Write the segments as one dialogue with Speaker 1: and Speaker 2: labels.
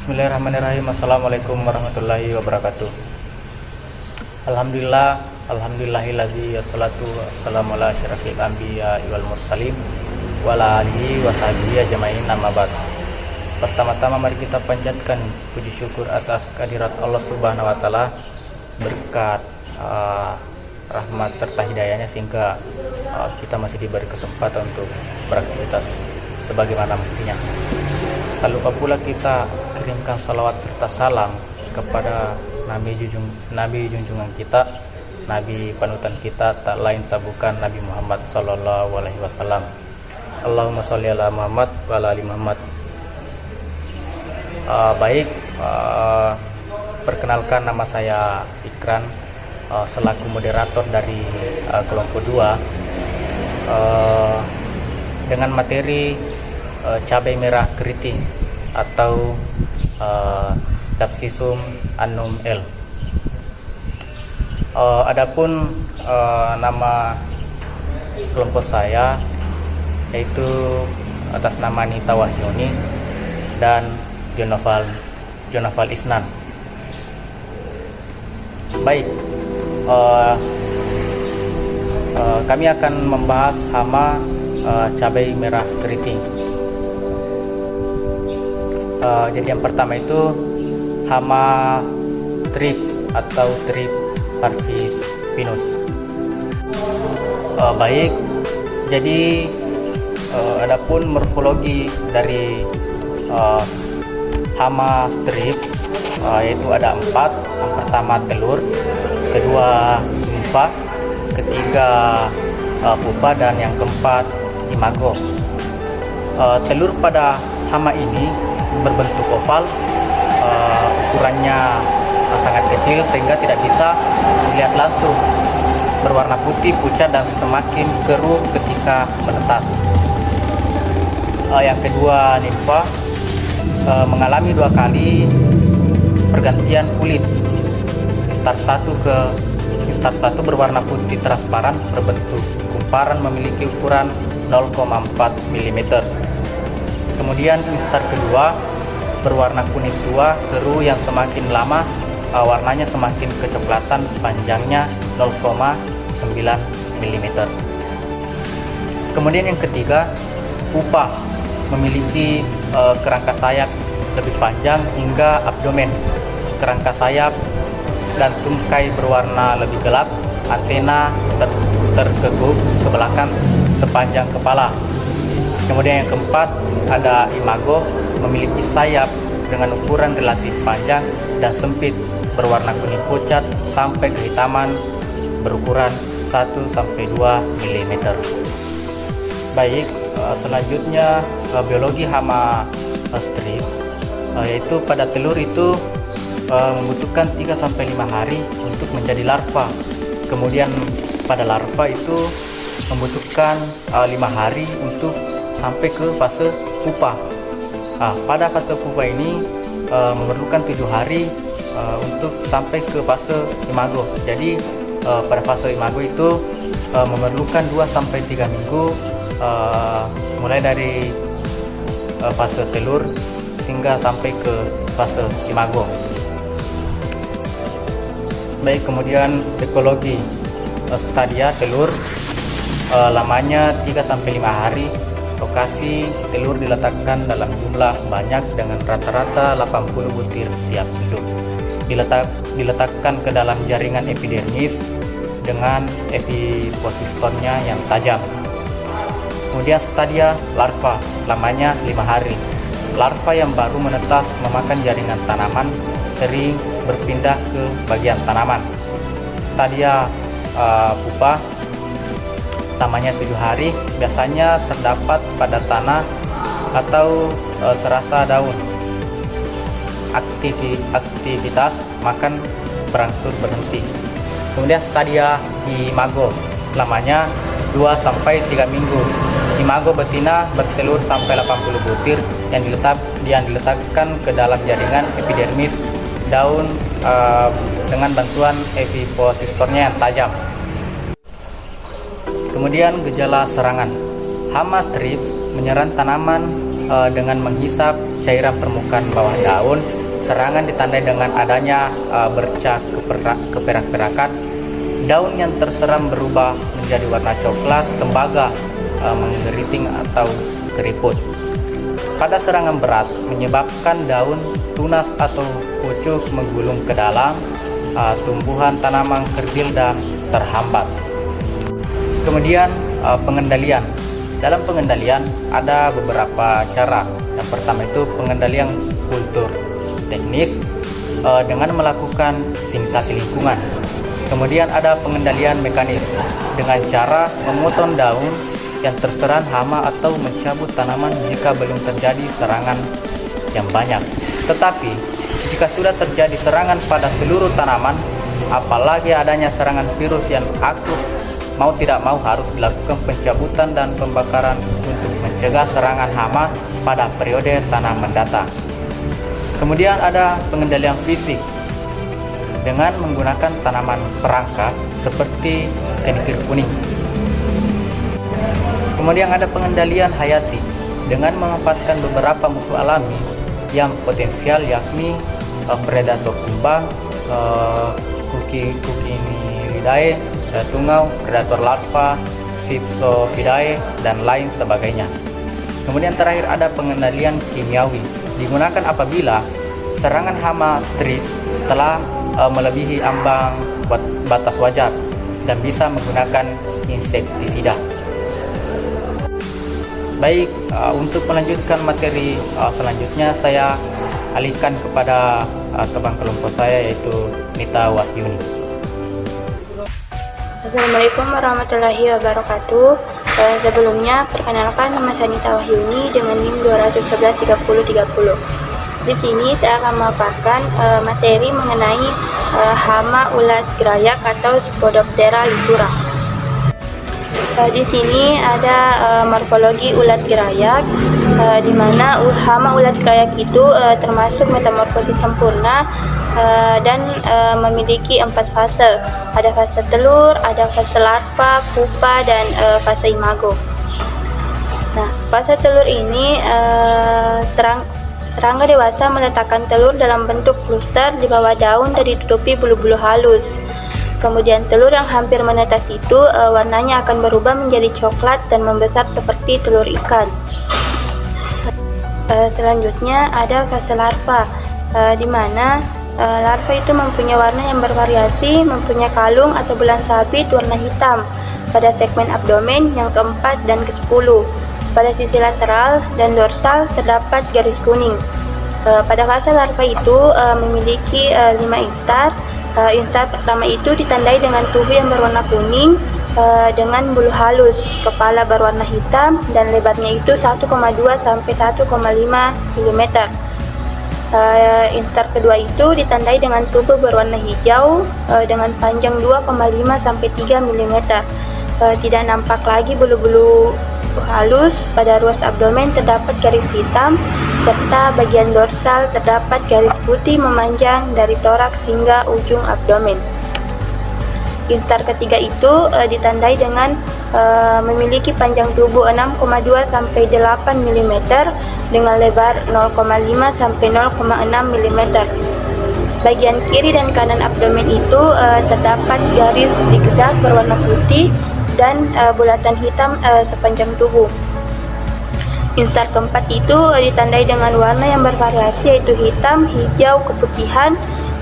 Speaker 1: Bismillahirrahmanirrahim. Assalamualaikum warahmatullahi wabarakatuh. Alhamdulillahilladzi wassalatu wassalamu ala asyrafil anbiya wal mursalin wa ala alihi wa sahbihi ajmain, amma ba'd. Pertama-tama mari kita panjatkan puji syukur atas kehadirat Allah Subhanahu wa taala, berkat rahmat serta hidayahnya sehingga kita masih diberi kesempatan untuk beraktivitas sebagaimana mestinya. Tak lupa pula kita kirimkan salawat serta salam kepada Nabi junjungan kita, Nabi panutan kita, tak lain tak bukan Nabi Muhammad sallallahu alaihi wasallam. Allahumma sholli ala Muhammad wa ala ali Muhammad. Perkenalkan, nama saya Ikran, selaku moderator dari kelompok 2 dengan materi cabai merah keriting atau Capsicum annum L. Adapun nama kelompok saya yaitu atas nama Nita Wahyuni dan Jonaval Isnan. Baik, kami akan membahas hama cabai merah keriting. Jadi yang pertama itu hama thrips atau Thrips parvis pinus. Jadi adapun morfologi dari hama thrips yaitu ada 4. Yang pertama telur, kedua nimfa, ketiga pupa, dan yang keempat imago. Telur pada hama ini berbentuk oval, ukurannya sangat kecil sehingga tidak bisa dilihat langsung, berwarna putih pucat dan semakin keruh ketika menetas. Yang kedua nimfa mengalami 2 kali pergantian kulit. Instar 1 berwarna putih transparan berbentuk kumparan memiliki ukuran 0,4 mm. Kemudian instar kedua berwarna kuning tua keruh yang semakin lama warnanya semakin kecoklatan, panjangnya 0,9 mm. Kemudian yang ketiga pupa memiliki kerangka sayap lebih panjang hingga abdomen. Kerangka sayap dan tungkai berwarna lebih gelap, antena terkekuk ke belakang sepanjang kepala. Kemudian yang keempat ada imago, memiliki sayap dengan ukuran relatif panjang dan sempit, berwarna kuning pucat sampai kehitaman, berukuran 1-2 mm. Baik, selanjutnya biologi hama thrips, yaitu pada telur itu membutuhkan 3-5 hari untuk menjadi larva. Kemudian pada larva itu membutuhkan 5 hari untuk sampai ke fase pupa. Pada fase pupa ini memerlukan 7 hari untuk sampai ke fase imago. Jadi pada fase imago itu memerlukan 2-3 minggu mulai dari fase telur hingga sampai ke fase imago. Baik, kemudian ekologi stadia telur, lamanya 3-5 hari. Lokasi telur diletakkan dalam jumlah banyak dengan rata-rata 80 butir tiap induk. Diletakkan ke dalam jaringan epidermis dengan epiposistornya yang tajam. Kemudian stadia larva, lamanya 5 hari. Larva yang baru menetas memakan jaringan tanaman sering berpindah ke bagian tanaman. Stadia pupa, lamanya 7 hari, biasanya terdapat pada tanah atau serasa daun. Aktivitas makan berangsur berhenti. Kemudian stadia imago, lamanya 2-3 minggu. Imago betina bertelur sampai 80 butir yang diletakkan ke dalam jaringan epidermis daun dengan bantuan epiposistornya yang tajam. Kemudian gejala serangan. Hama thrips menyerang tanaman dengan menghisap cairan permukaan bawah daun. Serangan ditandai dengan adanya bercak keperak-perakan, daun yang terseram berubah menjadi warna coklat, tembaga, mengeriting atau keriput. Pada serangan berat menyebabkan daun tunas atau pucuk menggulung ke dalam, tumbuhan tanaman kerdil dan terhambat. Kemudian pengendalian. Dalam pengendalian ada beberapa cara. Yang pertama itu pengendalian kultur teknis dengan melakukan sanitasi lingkungan. Kemudian ada pengendalian mekanis dengan cara memotong daun yang terserang hama atau mencabut tanaman jika belum terjadi serangan yang banyak. Tetapi jika sudah terjadi serangan pada seluruh tanaman, apalagi adanya serangan virus yang akut, mau tidak mau harus dilakukan pencabutan dan pembakaran untuk mencegah serangan hama pada periode tanam mendatang. Kemudian ada pengendalian fisik dengan menggunakan tanaman perangka seperti kenikir kuning. Kemudian ada pengendalian hayati dengan memanfaatkan beberapa musuh alami yang potensial, yakni predator kumbang, Cucurinidae, tungau, predator larva, Cypsophidae, dan lain sebagainya. Kemudian terakhir ada pengendalian kimiawi, digunakan apabila serangan hama thrips telah melebihi ambang batas wajar dan bisa menggunakan insektisida. Baik, untuk melanjutkan materi selanjutnya saya alihkan kepada teman kelompok saya, yaitu Nita Wahyuni.
Speaker 2: Assalamualaikum warahmatullahi wabarakatuh. Sebelumnya, perkenalkan, nama saya Nita Wahyuni dengan NIM 2113030. Di sini saya akan memaparkan materi mengenai hama ulat gerayak atau Spodoptera litura. Di sini ada morfologi ulat gerayak, di mana hama ulat gerayak itu termasuk metamorfosis sempurna dan memiliki 4 fase. Ada fase telur, ada fase larva, pupa, dan fase imago. Nah, fase telur ini serangga dewasa meletakkan telur dalam bentuk kluster di bawah daun dan ditutupi bulu-bulu halus. Kemudian telur yang hampir menetas itu warnanya akan berubah menjadi coklat dan membesar seperti telur ikan. Selanjutnya ada fase larva, di mana larva itu mempunyai warna yang bervariasi, mempunyai kalung atau bulan sabit warna hitam pada segmen abdomen yang keempat dan ke-10. Pada sisi lateral dan dorsal terdapat garis kuning. Pada fase larva itu memiliki 5 instar. Instar pertama itu ditandai dengan tubuh yang berwarna kuning dengan bulu halus, kepala berwarna hitam, dan lebarnya itu 1,2 sampai 1,5 mm. Instar kedua itu ditandai dengan tubuh berwarna hijau dengan panjang 2,5 sampai 3 mm. Tidak nampak lagi bulu-bulu halus. Pada ruas abdomen terdapat garis hitam, serta bagian dorsal terdapat garis putih memanjang dari toraks hingga ujung abdomen. Instar ketiga itu ditandai dengan memiliki panjang tubuh 6,2 sampai 8 mm dengan lebar 0,5 sampai 0,6 mm. Bagian kiri dan kanan abdomen itu terdapat garis zigzag berwarna putih dan bulatan hitam sepanjang tubuh. Instar keempat itu ditandai dengan warna yang bervariasi, yaitu hitam, hijau keputihan,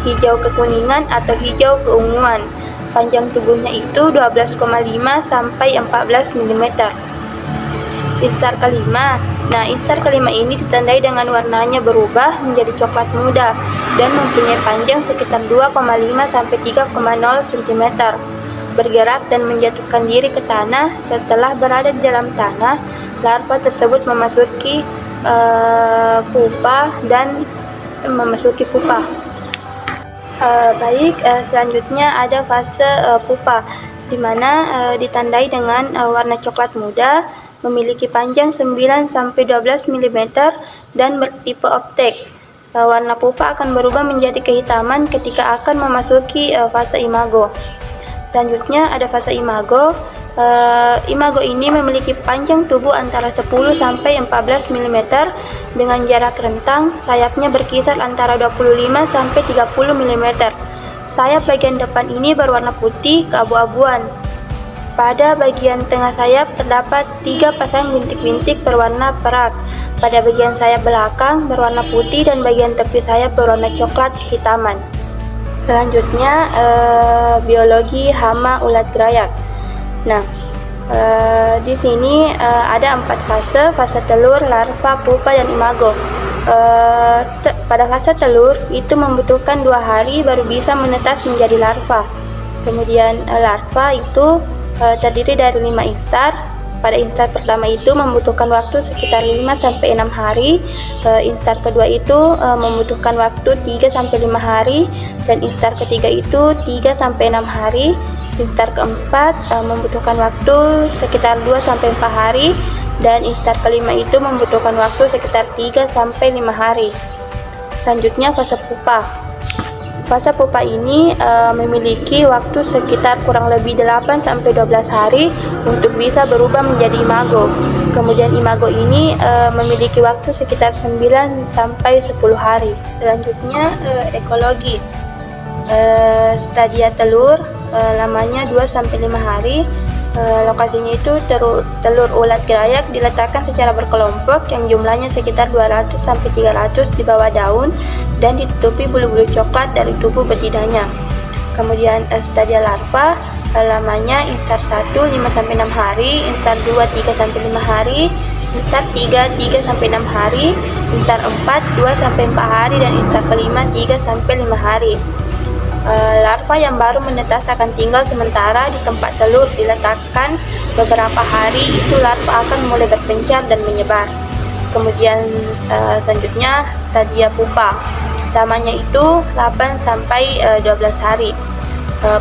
Speaker 2: hijau kekuningan, atau hijau keunguan. Panjang tubuhnya itu 12,5 sampai 14 mm. Instar kelima. Nah, instar kelima ini ditandai dengan warnanya berubah menjadi coklat muda dan mempunyai panjang sekitar 2,5 sampai 3,0 cm. Bergerak dan menjatuhkan diri ke tanah. Setelah berada di dalam tanah, larva tersebut memasuki pupa dan memasuki pupa. Selanjutnya ada fase pupa, di mana ditandai dengan warna coklat muda, memiliki panjang 9 sampai 12 mm dan bertipe optek. Warna pupa akan berubah menjadi kehitaman ketika akan memasuki fase imago. Selanjutnya ada fase imago, Imago ini memiliki panjang tubuh antara 10 sampai 14 mm dengan jarak rentang sayapnya berkisar antara 25 sampai 30 mm. Sayap bagian depan ini berwarna putih keabu-abuan. Pada bagian tengah sayap terdapat 3 pasang bintik-bintik berwarna perak. Pada bagian sayap belakang berwarna putih dan bagian tepi sayap berwarna coklat kehitaman. Selanjutnya biologi hama ulat gerayak. Nah, di sini ada 4 fase: fase telur, larva, pupa, dan imago. Pada fase telur itu membutuhkan 2 hari baru bisa menetas menjadi larva. Kemudian larva itu terdiri dari 5 instar. Pada instar pertama itu membutuhkan waktu sekitar 5-6 hari. Instar kedua itu membutuhkan waktu 3-5 hari. Dan instar ketiga itu 3-6 hari. Instar keempat membutuhkan waktu sekitar 2-4 hari. Dan instar kelima itu membutuhkan waktu sekitar 3-5 hari. Selanjutnya fase pupa. Fase pupa ini memiliki waktu sekitar kurang lebih 8-12 hari untuk bisa berubah menjadi imago. Kemudian imago ini memiliki waktu sekitar 9-10 hari. Selanjutnya ekologi. Stadia telur lamanya 2-5 hari. Lokasinya itu telur ulat gerayak diletakkan secara berkelompok yang jumlahnya sekitar 200-300 di bawah daun dan ditutupi bulu-bulu coklat dari tubuh betinanya. Kemudian stadia larva lamanya instar 1 5-6 hari, instar 2 3-5 hari, instar 3 3-6 hari, instar 4 2-4 hari, dan instar kelima 3-5 hari. Larva yang baru menetas akan tinggal sementara di tempat telur diletakkan beberapa hari. Itu larva akan mulai berpencar dan menyebar. Kemudian selanjutnya stadia pupa. Lamanya itu 8-12 hari.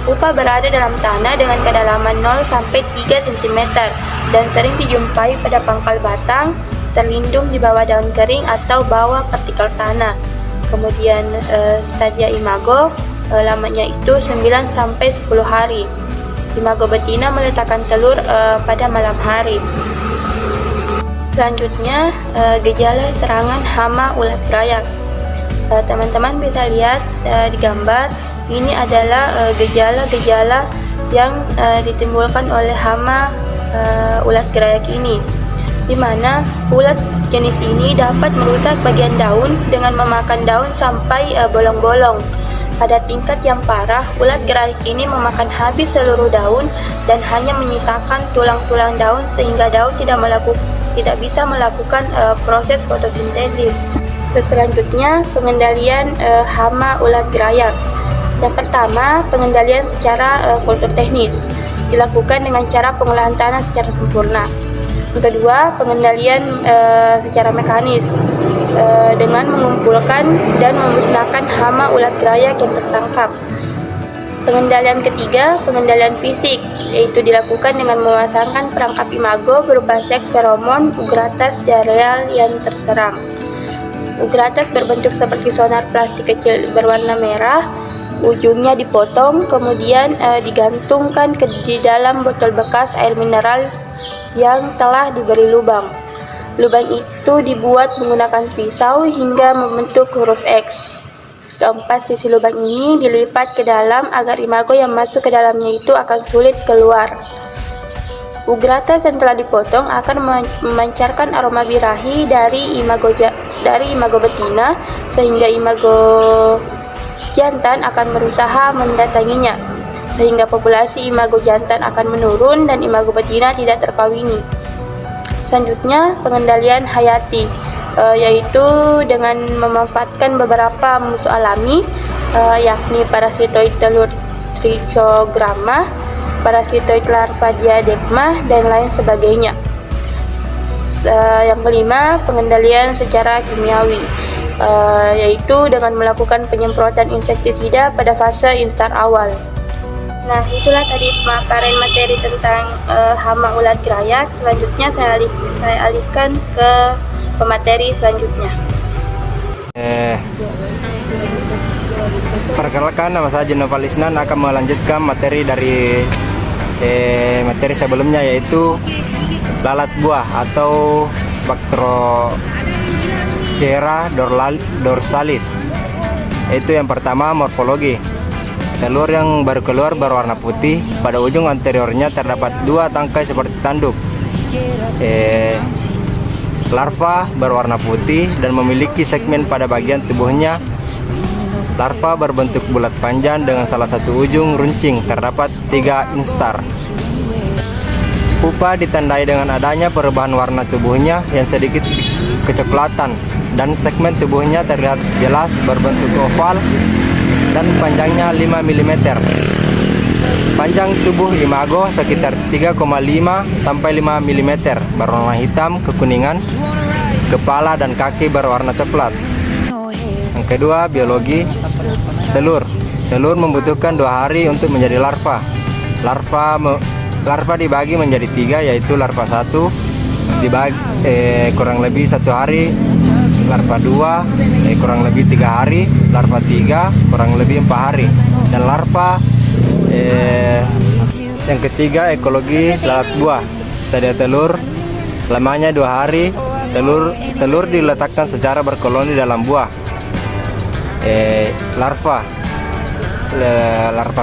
Speaker 2: Pupa berada dalam tanah dengan kedalaman 0-3 cm dan sering dijumpai pada pangkal batang, terlindung di bawah daun kering atau bawah partikel tanah. Kemudian stadia imago. Lamanya itu 9-10 hari. Imago betina meletakkan telur pada malam hari. Selanjutnya gejala serangan hama ulat gerayak. Teman-teman bisa lihat di gambar ini adalah gejala-gejala yang ditimbulkan oleh hama ulat gerayak ini, di mana ulat jenis ini dapat merusak bagian daun dengan memakan daun sampai bolong-bolong. Pada tingkat yang parah, ulat gerayak ini memakan habis seluruh daun dan hanya menyisakan tulang-tulang daun sehingga daun tidak bisa melakukan proses fotosintesis. Selanjutnya, pengendalian hama ulat gerayak. Yang pertama, pengendalian secara kultur teknis dilakukan dengan cara pengolahan tanah secara sempurna. Yang kedua, pengendalian secara mekanis dengan mengumpulkan dan memusnahkan hama ulat gerayak yang tertangkap. Pengendalian ketiga, pengendalian fisik, yaitu dilakukan dengan memasangkan perangkap imago berupa sek feromon ugratas di areal yang terserang. Ugratas berbentuk seperti sonar plastik kecil berwarna merah, ujungnya dipotong, kemudian digantungkan di dalam botol bekas air mineral yang telah diberi lubang. Lubang itu dibuat menggunakan pisau hingga membentuk huruf X. Keempat sisi lubang ini dilipat ke dalam agar imago yang masuk ke dalamnya itu akan sulit keluar. Ugratas yang telah dipotong akan memancarkan aroma birahi dari imago betina sehingga imago jantan akan berusaha mendatanginya, sehingga populasi imago jantan akan menurun dan imago betina tidak terkawini. Selanjutnya, pengendalian hayati, yaitu dengan memanfaatkan beberapa musuh alami, yakni parasitoid telur Trichogramma, parasitoid larva Diadema, dan lain sebagainya. Yang kelima, pengendalian secara kimiawi, yaitu dengan melakukan penyemprotan insektisida pada fase instar awal. Nah, itulah tadi pemaparan materi tentang hama ulat gerayak. Selanjutnya saya alihkan ke pemateri selanjutnya.
Speaker 3: Perkenalkan, nama saya Jenova Lisnan akan melanjutkan materi dari materi sebelumnya, yaitu lalat buah atau Bactrochera dorsalis. Itu yang pertama, morfologi. Telur yang baru keluar berwarna putih. Pada ujung anteriornya terdapat 2 tangkai seperti tanduk. Larva berwarna putih dan memiliki segmen pada bagian tubuhnya. Larva berbentuk bulat panjang dengan salah satu ujung runcing. Terdapat 3 instar. Pupa ditandai dengan adanya perubahan warna tubuhnya yang sedikit kecoklatan, dan segmen tubuhnya terlihat jelas berbentuk oval dan panjangnya 5 mm. Panjang tubuh imago sekitar 3,5 sampai 5 mm, berwarna hitam kekuningan. Kepala dan kaki berwarna coklat. Yang kedua, biologi. Telur. Telur membutuhkan 2 hari untuk menjadi larva. Larva dibagi menjadi 3, yaitu larva 1 dibagi kurang lebih 1 hari, larva 2 kurang lebih 3 hari, larva 3 kurang lebih 4 hari, dan larva yang ketiga, ekologi lalat buah. Stadia telur lamanya 2 hari. Telur diletakkan secara berkoloni dalam buah. Larva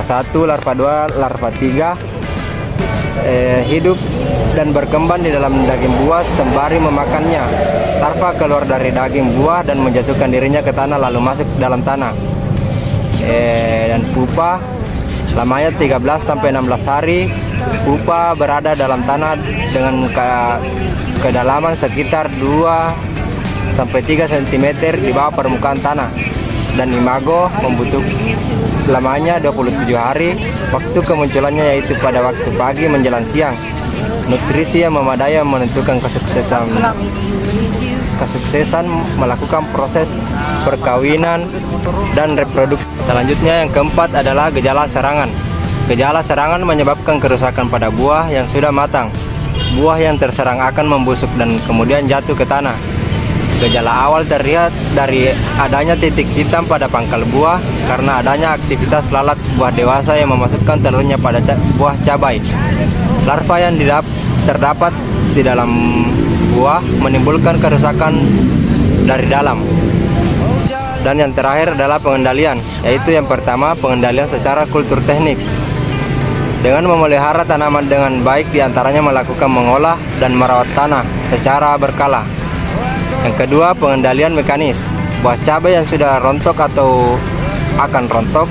Speaker 3: 1, larva 2, larva 3 hidup dan berkembang di dalam daging buah sembari memakannya. Larva keluar dari daging buah dan menjatuhkan dirinya ke tanah lalu masuk dalam tanah. Dan pupa lamanya 13 sampai 16 hari. Pupa berada dalam tanah dengan kedalaman sekitar 2 sampai 3 cm di bawah permukaan tanah. Dan imago membutuhkan lamanya 27 hari. Waktu kemunculannya yaitu pada waktu pagi menjelang siang. Nutrisi yang memadai menentukan kesuksesan melakukan proses perkawinan dan reproduksi. Selanjutnya, yang keempat adalah gejala serangan. Gejala serangan menyebabkan kerusakan pada buah yang sudah matang. Buah yang terserang akan membusuk dan kemudian jatuh ke tanah. Gejala awal terlihat dari adanya titik hitam pada pangkal buah karena adanya aktivitas lalat buah dewasa yang memasukkan telurnya pada buah cabai. Larva yang terdapat di dalam buah menimbulkan kerusakan dari dalam. Dan yang terakhir adalah pengendalian, yaitu yang pertama, pengendalian secara kultur teknik. Dengan memelihara tanaman dengan baik, diantaranya melakukan mengolah dan merawat tanah secara berkala. Yang kedua, pengendalian mekanis. Buah cabai yang sudah rontok atau akan rontok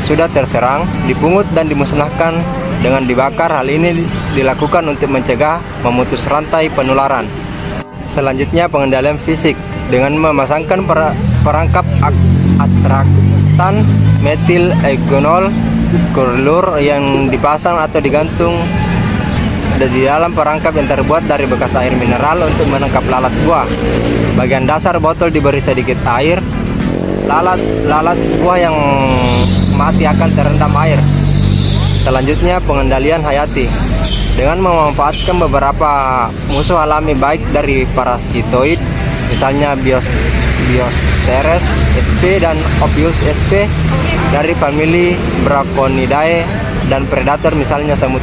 Speaker 3: sudah terserang, dipungut dan dimusnahkan dengan dibakar. Hal ini dilakukan untuk mencegah memutus rantai penularan. Selanjutnya, pengendalian fisik dengan memasangkan perangkap atraktan metil eugenol glucurol yang dipasang atau digantung di dalam perangkap yang terbuat dari bekas air mineral untuk menangkap lalat buah. Bagian dasar botol diberi sedikit air. Lalat buah yang mati akan terendam air. Selanjutnya, pengendalian hayati dengan memanfaatkan beberapa musuh alami baik dari parasitoid, misalnya Biosteres sp dan Ophius sp, dari famili Braconidae, dan predator misalnya semut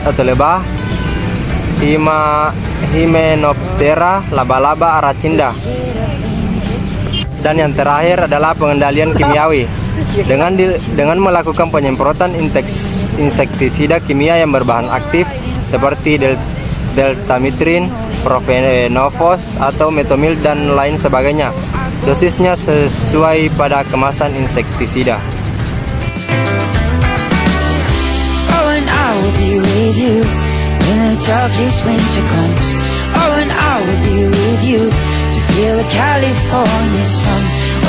Speaker 3: atau lebah, Hymenoptera, laba-laba, Aracinda. Dan yang terakhir adalah pengendalian kimiawi dengan melakukan penyemprotan insektisida kimia yang berbahan aktif seperti deltamitrin, profenofos atau metomil dan lain sebagainya. Dosisnya sesuai pada kemasan insektisida.
Speaker 4: I will be with you when the darkest winter comes. Oh, and I will be with you to feel the California sun.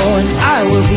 Speaker 4: Oh, and I will be